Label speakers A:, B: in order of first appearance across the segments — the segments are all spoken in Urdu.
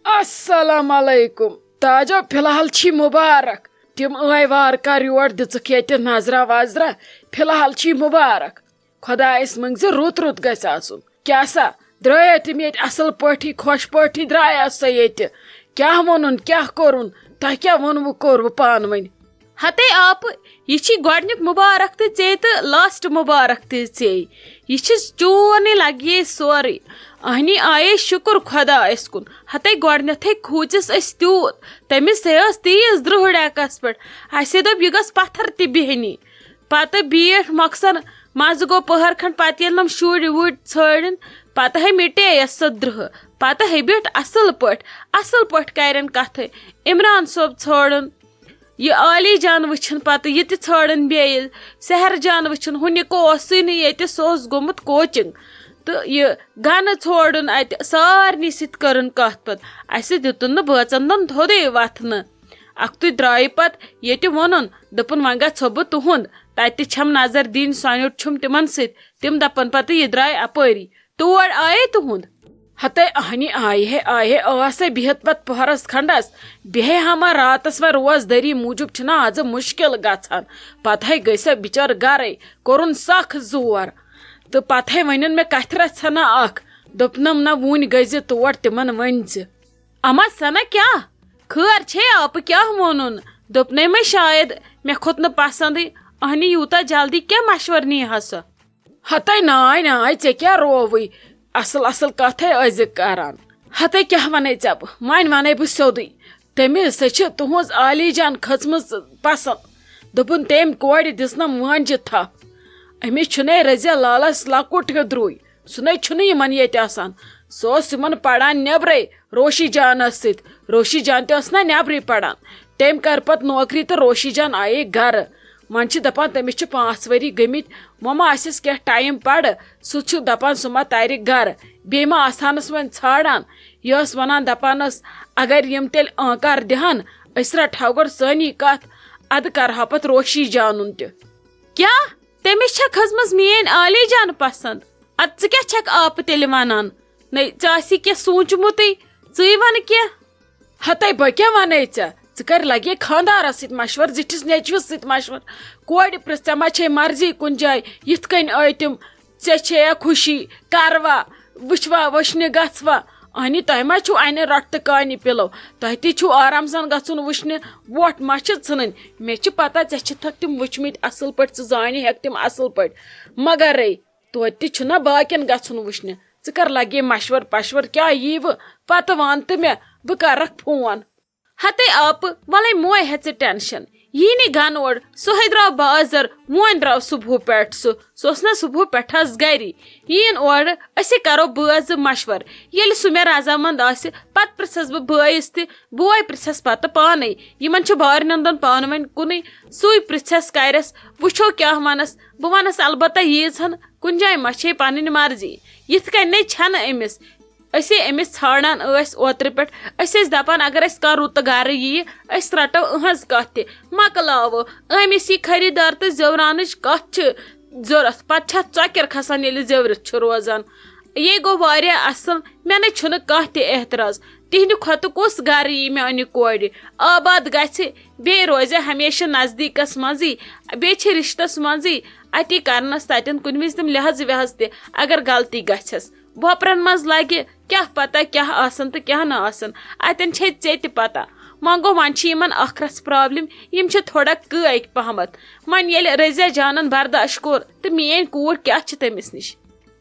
A: السلام علیکم تاجو فی الحال چھی مبارک تم آئی وار کار یور دژک یہ نظرہ وظرہ فی الحال چھی مبارک خدایس منگ رت رت گژھِ آسُن کیا سا درٛایا تِم ییٚتہِ اصل پٲٹھی خۄش پٲٹھی درٛایا سا ییٚتہِ کیٛاہ ووٚنُن کیٛاہ کوٚرُن تۄہہِ کیٛاہ ووٚنوٕ کوٚروٕ پانہٕ ؤنۍ
B: ہتے آپ یہ گۄڈنیُک مبارک تہٕ ژے تہٕ لاسٹ مبارک تہِ ژے یہ چونٕے لگیے سورُے اہنی آیے شکر خۄدایس کُن ہتے گۄڈنیتھٕے کھوٗژِس أسۍ تیوٗت تٔمِس ٲس تیٖژ درٛہٕڑ ایکس پٮ۪ٹھ اَسے دوٚپ یہِ گٔژھ پتھر تہِ بیہنی پتہٕ بیٖٹھ مۄخصر منٛزٕ گوٚو پٔہر کھنٛڈ پتہٕ ییٚلہِ نۄم شُرۍ وُرۍ ژھٲنٛڈِن پتہٕ ہے مِٹییس سۄ درٛہ پتہٕ ہے بیٖٹھ اصل پٲٹھۍ کرٮ۪ن کتھٕ عمران صٲب ژھٲنٛڈُن یہ عالی جان وٕچھن پتہٕ یہ تہِ ژھٲنٛڈن بیٚیہِ سحر جان وٕچھن ہُنیُک اوسُے نہٕ ییٚتہِ سُہ اوس گوٚمُت کوچنگ تہٕ یہِ گنہٕ ژھورُن اتہِ سارنٕے سۭتۍ کٔرٕن کتھ پتہٕ اسہِ دِتُن نہٕ بٲژن دۄن تھوٚدُے وتھنہٕ اکھتُے درٛایہِ پتہٕ ییٚتہِ ووٚنُن دوٚپُن وۄنۍ گژھو بہٕ تُہُنٛد تتہِ تہِ چھم نظر دِنۍ سۄنیُٹ چھُم تِمن سۭتۍ تِم دپن پتہٕ یہِ درٛاے اپٲری تور آیے تُہُنٛد
A: ہتے اہنی آیہِ ہے آسے بِہِتھ پتہٕ پہرس کھنڈس بیہے ہما راتس وۄنۍ روزدٲری موٗجوٗب چھُنا آز مُشکل گژھان پتہٕ ہے گٔے سۄ بِچٲر گرے کوٚرُن سخ زور تہٕ پتہٕ ہے ؤنِن مےٚ کتھِ رژھ ہنا اکھ دوٚپنم نہ وُنۍ گٔے زِ تور تِمن ؤنۍ زِ
B: اما سنا کیٛاہ خٲر چھے آپہٕ کیٛاہ ووٚنُن دوٚپنے مےٚ شاید مےٚ کھوٚت نہٕ پسنٛدٕے اہنی یوٗتاہ جلدی کیٛاہ مشور نیٖہا سۄ
A: ہتے ناے ژےٚ کیٛاہ رووٕے اصل کتھے ٲسۍزِ کران ہتے کیٛاہ ونے ژےٚ بہٕ وۄنۍ ونے بہٕ سیوٚدُے تٔمِس سۄ چھِ تُہنٛز عالی جان کھٔژمٕژ پسنٛد دوٚپُن تٔمۍ کورِ دِژنم وٲنجہِ تھپھ أمِس چھُنَے رزیا لالس لۄکُٹ ہیوٗ درٛوے سُہ نَے چھُنہٕ یِمن ییٚتہِ آسان سُہ اوس یِمن پران نیبرے روشی جانس سۭتۍ روشی جان تہِ ٲس نا نیبرٕے پران تٔمۍ کٔر پتہٕ نوکری تہٕ روشی جان آیے گرٕ وۄنۍ چھِ دپان تٔمِس چھِ 5 ؤری گٔمٕتۍ وۄنۍ ما آسٮ۪س کینٛہہ ٹایم پرٕ سُہ چھُ دپان سُہ ما ترِ گرٕ بیٚیہِ ما آسہانس وۄنۍ ژھانڈان یہِ ٲس ونان دپان ٲس اگر یِم تیٚلہِ آنکار دِہن أسۍ رٹہو گۄڈٕ سٲنی کتھ ادٕ کرہا پتہٕ روشی جانُن تہِ
B: کیٛاہ تٔمِس چھےٚ کھٔژمٕژ میٲنۍ عالی جان پسنٛد ادٕ ژٕ کیٛاہ چھکھ آپہٕ تیٚلہِ ونان نَے ژےٚ آسی کینٛہہ سوٗنچمُتٕے ژٕے ون کینٛہہ
A: ہتے بہٕ کیٛاہ ونے ژےٚ ژٕ کر لگے خاندارس سۭتۍ مشور زِٹھِس نیچوِس سۭتۍ مشور کورِ پرژھ ژےٚ ما چھے مرضی کُنہِ جایہِ یِتھ کٔنۍ آے تِم ژےٚ چھے خوشی کروا وٕچھوا وٕچھنہِ گژھوا اہنی تۄہہِ ما چھُو انہِ رۄٹہٕ تہٕ کانہِ پِلو تۄہہِ تہِ چھُو آرام سان گژھُن وٕچھنہِ وۄٹھ ما چھِ ژھٕنٕنۍ مےٚ چھِ پتہ ژےٚ چھِتھکھ تِم وٕچھمٕتۍ اصل پٲٹھۍ ژٕ زانہِ ہٮ۪کھ تِم اصل پٲٹھۍ مگرے توتہِ چھُنہ باقین گژھُن وٕچھنہِ ژٕ کر لگے مشور پشور کیٛاہ ییٖوٕ پتہٕ ون تہٕ مےٚ بہٕ کرکھ فون
B: ہتے آپہٕ وَلے موے ہے ژٕ ٹینشن یی نہٕ گن اور سُہ درٛاو بازر وۄنۍ درٛاو صبحو پٮ۪ٹھ سُہ اوس نا صبحو پٮ۪ٹھ حظ گری یِن اورٕ أسے کرو بٲژ مشور ییٚلہِ سُہ مےٚ رضامنٛد آسہِ پتہٕ پرژھس بہٕ بٲیِس تہِ بوے پرژھس پتہٕ پانے یِمن چھُ بارنٮ۪ن دۄن پانہٕ ؤنۍ کُنُے سُے پرژھس کرٮ۪س وٕچھو کیٛاہ ونس بہٕ ونس البتہ ییٖژہن کُنہِ جایہِ ما چھے پنٕنۍ مرضی یِتھ کٔنۍ نَے چھنہٕ أمِس أسے أمِس ژھانڈان ٲسۍ اوترٕ پٮ۪ٹھ أسۍ ٲسۍ دپان اگر أسۍ کانٛہہ رُتہٕ گرٕ ییہِ أسۍ رٹو أہنٛز کتھ تہِ مۄکلاوو أمِس یہِ خریٖدار تہٕ زیٚورانٕچ کتھ چھِ ضوٚرتھ پتہٕ چھِ اتھ ژۄکیر کھسان ییٚلہِ زیٚورِتھ چھُ روزان یے گوٚو واریاہ اصل مےٚ نَے چھُنہٕ کانٛہہ تہِ اعتراض تِہنٛدِ کھۄتہٕ کُس گرٕ یی میانہِ کورِ آباد گژھِ بیٚیہِ روزِ ہمیشہٕ نزدیٖکس منٛزٕے بیٚیہِ چھِ رشتس منٛزٕے اتی کرنس تتٮ۪ن کُنہِ وِزِ تِم لحاظ وحاظ تہِ اگر غلطی گژھٮ۪س وۄپرن منٛز لگہِ کیٛاہ پتہ کیٛاہ آسان تہٕ کیٛاہ نہٕ آسان اتٮ۪ن چھے ژےٚ تہِ پتہ وۄنۍ گوٚو وۄنۍ چھِ یِمن ٲخرس پرابلم یِم چھِ تھوڑا کٲکۍ پہمتھ وۄنۍ ییٚلہِ رضیا جانن برداش کوٚر تہٕ میٲنۍ کوٗر کیٛاہ چھِ تٔمِس نِش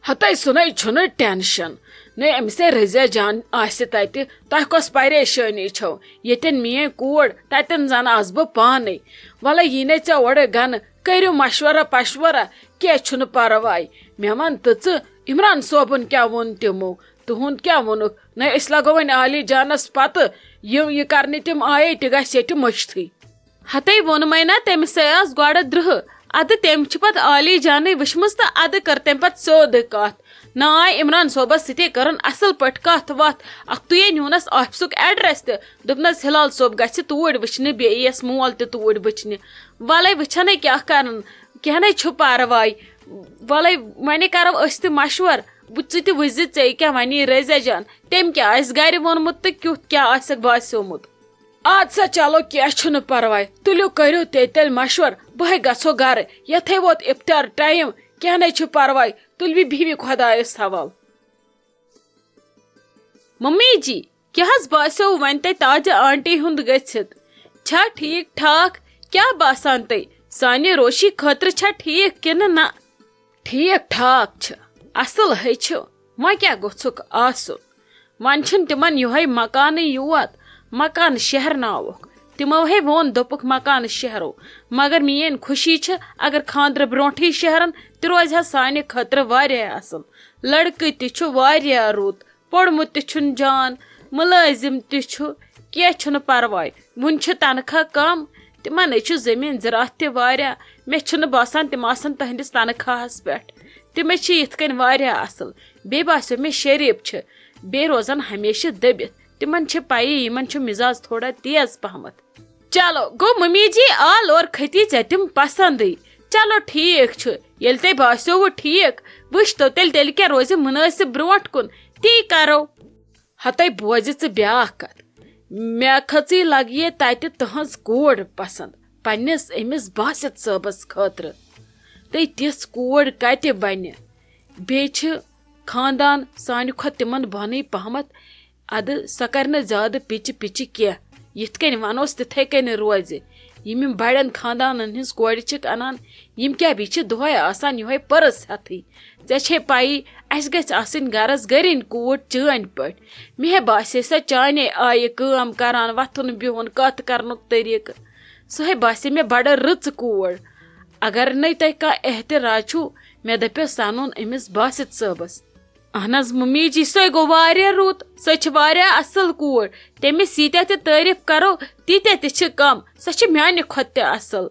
A: ہتے سُنے چھُنہٕ ٹینشن نَے أمِس ہے رضیا جان آسہِ تتہِ تۄہہِ کۄس پریشٲنی چھو ییٚتٮ۪ن میٲنۍ کوٗر تتٮ۪ن زن آسہٕ بہٕ پانے وَلے یی نے ژےٚ اورٕ گنہٕ کٔرِو مشورہ پشورہ کینٛہہ چھُنہٕ پرواے مےٚ ون تہٕ ژٕ عمران صٲبُن کیٛاہ ووٚن تِمو تُہُنٛد کیٛاہ ووٚنُکھ نَے أسۍ لگو وۄنۍ عالی جانس پتہٕ یہِ کرنہِ تِم آیے تہِ گژھِ ییٚتہِ مٔشتھٕے
B: ہتے ووٚنمَے نا تٔمِسے ٲس گۄڈٕ درٛہ ادٕ تٔمۍ چھِ پتہٕ عالی جانٕے وٕچھمٕژ تہٕ ادٕ کٔر تٔمۍ پتہٕ سیوٚد کتھ نہ آے عمران صٲبس سۭتے کٔرٕن اصل پٲٹھۍ کتھ وتھ اکھتُے نیونس آفسُک ایڈرس تہِ دوٚپنس ہلال صٲب گژھِ توٗرۍ وٕچھنہِ بیٚیہِ یس مول تہِ توٗرۍ وٕچھنہِ وَلے وٕچھنے کیٛاہ کرن کینٛہہ نَے چھُ پرواے وَلے وۄنۍ کرو أسۍ تہِ مشور ژٕ تہِ وٕچھ زِ ژےٚ کیٛاہ وَنی رضیہ جان تٔمۍ کیٛاہ آسہِ گرِ ووٚنمُت تہٕ کیُتھ کیٛاہ آسٮ۪کھ باسیومُت.
A: اد سا چلو کینٛہہ چھُنہٕ پرواے تُلِو کٔرِو تیٚلہِ مشور بہے گژھو گرٕ یتھے ووت افطار ٹایم کینٛہہ نَے چھُ پرواے تُلوِ بِہِوِ خۄدایس حوال.
B: ممی جی کیٛاہ حظ باسیو وۄنۍ تۄہہِ تاجہِ آنٹی ہُنٛد گٔژھِتھ چھا ٹھیٖک ٹھاک کیٛاہ باسان تۄہہِ سانہِ روشی خٲطرٕ چھا ٹھیٖک کِنہٕ نہ؟
A: ٹھیٖک ٹھاک چھِ اصل ہے چھُ وۄنۍ کیٛاہ گوٚژھُکھ آسُن وۄنۍ چھُنہٕ تِمن یِہوے مکانٕے یوت مکان شہرناوُکھ تِمو ہے ووٚن دوٚپُکھ مکان شہرو مگر میٲنۍ خوشی چھِ اگر خاندرٕ برونٹھٕے شہرن تہِ روزِ ہا سانہِ خٲطرٕ واریاہ اصل. لڑکہٕ تہِ چھُ واریاہ رُت پوٚرمُت تہِ چھُنہٕ جان مُلٲزِم تہِ چھُ کینٛہہ چھُنہٕ پرواے وُنہِ چھُ تنخواہ کم تِمن چھُ زٔمیٖن زِراعت تہِ واریاہ مےٚ چھُنہٕ باسان تِم آسن تہنٛدِس تنخواہس پٮ۪ٹھ تِمے چھِ یِتھ کٔنۍ واریاہ اصل بیٚیہِ باسیو مےٚ شریٖف چھِ بیٚیہِ روزن ہمیشہٕ دٔبِتھ تِمن چھِ پیی یِمن چھُ مِزاز تھوڑا تیز پہمتھ.
B: چلو گوٚو ممی جی آل اور کھٔتی ژےٚ تِم پسنٛدٕے چلو ٹھیٖک چھُ ییٚلہِ تۄہہِ باسیووٕ ٹھیٖک وٕچھتو تیٚلہِ کیٛاہ روزِ مُنٲسِب برونٛٹھ کُن تی کرو.
A: ہتے بوزِ ژٕ بیاکھ کتھ مےٚ کھٔژٕے لگیے تتہِ تٕہنٛز کوٗر پسنٛد پننِس أمِس باسط صٲبس خٲطرٕ تہٕ تِژھ کوٗر کتہِ بنہِ بیٚیہِ چھِ خاندان سانہِ کھۄتہٕ تِمن بۄنٕے پہمتھ ادٕ سۄ کرِ نہٕ زیادٕ پِچہِ پِچہِ کینٛہہ یِتھ کٔنۍ ونوس تِتھے کٔنۍ روزِ یِم بڑٮ۪ن خاندانن ہٕنٛز کورِ چھِکھ انان یِم کیٛاہ بیٚیہِ چھِ دۄہے آسان یِہوے پٔرٕس ہٮ۪تھٕے ژےٚ چھے پیی اسہِ گژھِ آسٕنۍ غرض گرِنۍ کوٗر چٲنۍ پٲٹھۍ مےٚ باسے سۄ چانے آیہِ کٲم کران وتھُن بِہُن کتھ کرنُک طٔریٖقہٕ سۄے باسے مےٚ بڑٕ رٕژ کوٗر اگر نَے تۄہہِ کانٛہہ احتِراج چھُو مےٚ دپیو سنُن أمِس باسط صٲبس.
B: اہن حظ ممی جی سۄے گوٚو واریاہ رُت سۄ چھِ واریاہ اصل کوٗر تٔمِس ییٖتیٛاہ تہِ تعٲریٖف کرو تیٖتیٛاہ تہِ چھِ کم سۄ چھِ میانہِ کھۄتہٕ تہِ اصل.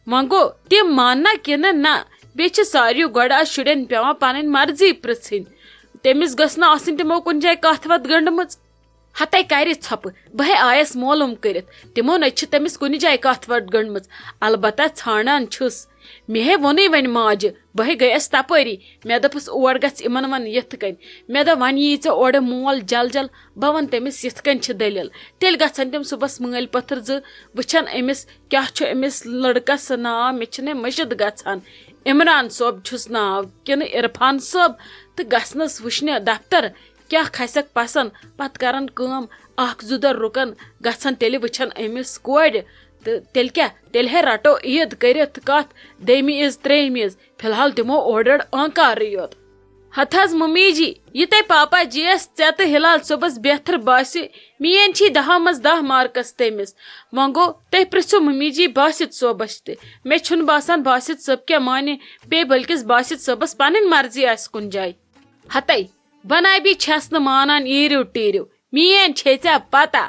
B: وۄنۍ گوٚو تِم ماننا کِنہٕ نہ بیٚیہِ چھِ ساروِیو گۄڈٕ آز شُرٮ۪ن پیٚوان پنٕنۍ مرضی پرژھٕنۍ تٔمِس گٔژھ نہٕ آسٕنۍ تِمو کُنہِ جایہِ کتھ وتھ گنڈمٕژ.
A: ہتے کرِ ژھۄپہٕ بہے آیس معلوٗم کٔرِتھ تِمو نَے چھِ تٔمِس کُنہِ جایہِ کتھ وتھ گنڈمٕژ البتہ ژھانڈان چھُس مےٚ ہے ووٚنُے وۄنۍ ماجہِ بہے گٔیس تپٲری مےٚ دوٚپُس اور گژھ یِمن ون یِتھ کٔنۍ مےٚ دوٚپ وۄنۍ یی ژےٚ اورٕ مول جل جل بہٕ ون تٔمِس یِتھ کٔنۍ چھِ دٔلیٖل تیٚلہِ گژھن تِم صبحس مٲلۍ پٔتھر زٕ وٕچھن أمِس کیٛاہ چھُ أمِس لڑکس ناو مےٚ چھِنَے مٔشِد گژھان عمران صٲب چھُس ناو کِنہٕ عرفان صٲب تہٕ گژھنس وٕچھنہِ دفتر کیٛاہ کھسٮ۪کھ پسنٛد پتہٕ کرن کٲم اکھ زٕ دۄہ رُکن گژھن تیٚلہِ وٕچھن أمِس کورِ تہٕ تیٚلہِ کیٛاہ تیٚلہِ ہے رٹو عیٖد کٔرِتھ کتھ دٔیمہِ عیٖز ترٛیٚیِمہِ عیٖز فِلحال دِمو اورٕ یورٕ آنکارٕے یوت.
B: ہتھ حظ ممی جی یہِ تۄہہِ پاپا جی یس ژےٚ تہٕ ہلال صٲبس بہتر باسہِ میٲنۍ چھی 10 منٛز 10 مارکس تٔمِس وۄنۍ گوٚو تُہۍ پرژھِو ممی جی باسط صٲبس تہِ مےٚ چھُنہٕ باسان باسط صٲب کیٛاہ مانہِ بیٚیہِ بٔلکِس باسط صٲبس پنٕنۍ مرضی آسہِ کُنہِ جایہِ.
A: ہتے بنابی چھس نہٕ مانان ایٖرِو ٹیٖرِو
B: میٲنۍ چھے ژےٚ پتہ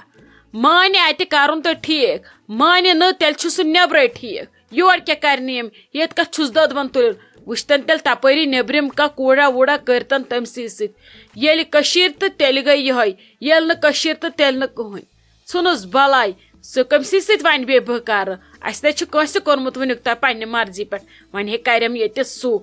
B: مانہِ اتہِ کرُن تہٕ ٹھیٖک مانہِ نہٕ تیٚلہِ چھُ سُہ نٮ۪برے ٹھیٖک یور کیٛاہ کرنہِ یِم ییٚتہِ کتھ چھُس دۄدوَن تُلُن وٕچھتن تیٚلہِ تپٲری نیبرِم کانٛہہ کوٗڑا ووٗڑا کٔرتن تٔمسٕے سۭتۍ ییٚلہِ کٔشیٖر تہٕ تیٚلہِ گٔے یِہوے ییٚلہِ نہٕ کٔشیٖر تہٕ تیٚلہِ نہٕ کٕہٕنۍ ژھٕنُس بلاے سُہ کٔمسٕے سۭتۍ وۄنۍ بیٚیہِ بہٕ کرٕ اسہِ نَے چھُ کٲنٛسہِ کوٚرمُت وُنیُک تام پننہِ مرضی پٮ۪ٹھ وۄنۍ ہے کریم ییٚتہِ سُہ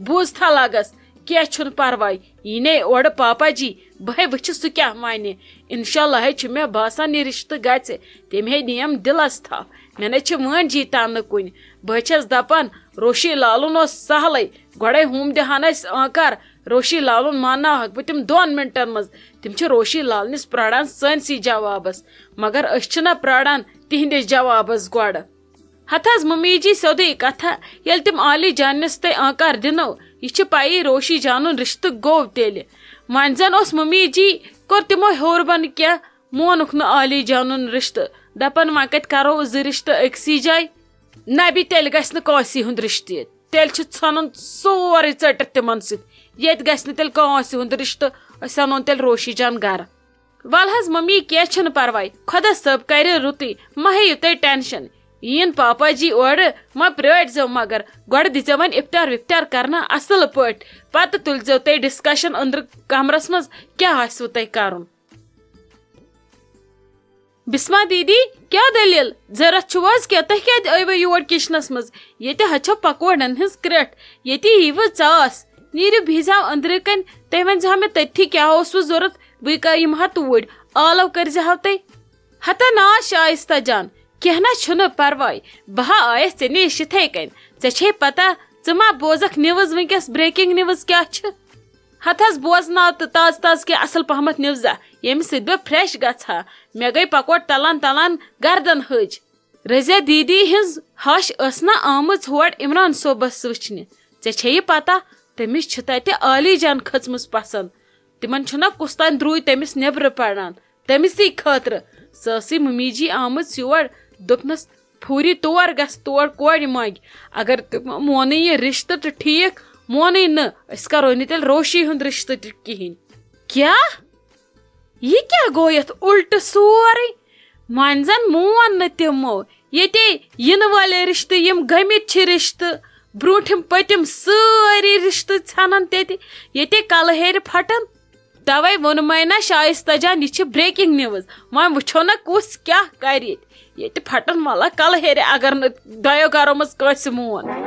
B: بوٗزتھا لگس کینٛہہ چھُنہٕ پرواے یی نے اورٕ پاپا جی بہے وٕچھِ سُہ کیٛاہ وَنہِ انشاءاللہ ہے چھُ مےٚ باسان یہِ رِشتہٕ گژھِ تٔمۍ ہے نِیم دِلس تھپھ مےٚ نَے چھِ وٲنجی تنہٕ کُنہِ بہٕ چھس دپان روشی لالُن اوس سہلٕے گۄڈے ہُم دِہان أسۍ آنکار روشی لالُن مانناوہکھ بہٕ تِم 2 مِنٹن منٛز تِم چھِ روشی لالنِس پراران سٲنسٕے جوابس مگر أسۍ چھِنہ پراران تِہنٛدِس جوابس گۄڈٕ. ہتھ حظ ممی جی سیوٚدُے کتھا ییٚلہِ تِم عالی جانس تۄہہِ آنکار دِنو یہِ چھِ پیی روشی جانُن رِشتہٕ گوٚو تیٚلہِ وۄنۍ زن اوس ممی جی کوٚر تِمو ہیوٚر بۄن کینٛہہ مونُکھ نہٕ عالی جانُن رِشتہٕ دپان وۄنۍ کتہِ کرو 2 رِشتہٕ أکسٕے جایہِ
A: نبی تیٚلہِ گژھِ نہٕ کٲنٛسہِ ہُنٛد رِشتہٕ ییٚتہِ تیٚلہِ چھُ ژھنُن سورُے ژٔٹِتھ تِمن سۭتۍ ییٚتہِ گژھِ نہٕ تیٚلہِ کٲنٛسہِ ہُنٛد رِشتہٕ أسۍ انون تیٚلہِ روشی جان گرٕ.
B: ول حظ ممی کینٛہہ چھُنہٕ پرواے خۄدا صٲب کرِ رُتُے مہ ہیٚیِو تُہۍ ٹینشن یِن پاپا جی اورٕ وۄنۍ پرٲرۍ زیو مگر گۄڈٕ دِژیو وۄنۍ افطار وِفطار کرنا اصل پٲٹھۍ پتہٕ تُلزیو تُہۍ ڈسکشن أنٛدرٕ کمرس منٛز کیٛاہ آسوٕ تۄہہِ کرُن. بسما دیدی کیٛاہ دٔلیٖل ضروٗرت چھُو حظ کینٛہہ تُہۍ کیٛازِ آیوٕ یور کچنس منٛز ییٚتہِ حظ چھو پکوڑن ہٕنٛز کرٛٹھ ییٚتہِ ییٖوٕ ژاس نیرو بہزاو أندرٕ کَنۍ تُہۍ ؤنۍزِہو مےٚ تٔتھی کیٛاہ اوسوٕ ضوٚرَتھ بہٕ یِمہٕ توٗرۍ آلو کٔرۍزِہو تُہۍ ہتا نا شائستہ جان کینٛہہ نہ چھُنہٕ پرواے بہٕ ہا آیس ژےٚ نِش یِتھَے کٔنۍ ژےٚ چھے پتہ ژٕ ما بوزکھ نِوٕز وٕنکٮ۪س بریکِنگ نِوٕز کیٛاہ چھِ ہتھ حظ بوزناو تہٕ تازٕ تازٕ کینٛہہ اصل پہمتھ نِوزا ییٚمہِ سۭتۍ بہٕ فرٛٮ۪ش گژھٕ ہا مےٚ گٔے پکوڑ تلان تلان گردن ہٕج رضیہ دیدی ہٕنٛز ہش ٲس نا آمٕژ ہور عمران صٲبس وٕچھنہِ ژےٚ چھے یہِ پتہ تٔمِس چھِ تتہِ عالی جان کھٔژمٕژ پسنٛد تِمن چھُنہ کُس تانۍ درٛوے تٔمِس نٮ۪برٕ پران تٔمِسٕے خٲطرٕ سۄ ٲسٕے ممی جی آمٕژ یور دوٚپنس پھوٗری تور گژھ تور کورِ منٛگہِ اگر تِمو مونٕے یہِ رشتہٕ تہٕ ٹھیٖک مونٕے نہٕ أسۍ کرو نہٕ تیٚلہِ روشی ہُنٛد رشتہٕ تہِ کِہینۍ کیٛاہ یہِ کیٛاہ گوٚو یتھ الٹہٕ سورُے وۄنۍ زن مون نہٕ تِمو ییٚتے یِنہٕ وٲلۍ رشتہٕ یِم گٔمٕتۍ چھِ رشتہٕ برونٛٹھِم پٔتِم سٲری رشتہٕ ژھنن تیٚتہِ ییٚتے کلہٕ ہیرِ پھٹن توے ووٚنمے نا شائستہ جان یہِ چھِ بریکِنگ نِوٕز وۄنۍ وٕچھو نا کُس کیٛاہ کرِ ییٚتہِ پھٹن والا کلہٕ ہیرِ اگر نہٕ دۄیو گرو منٛز کٲنٛسہِ مون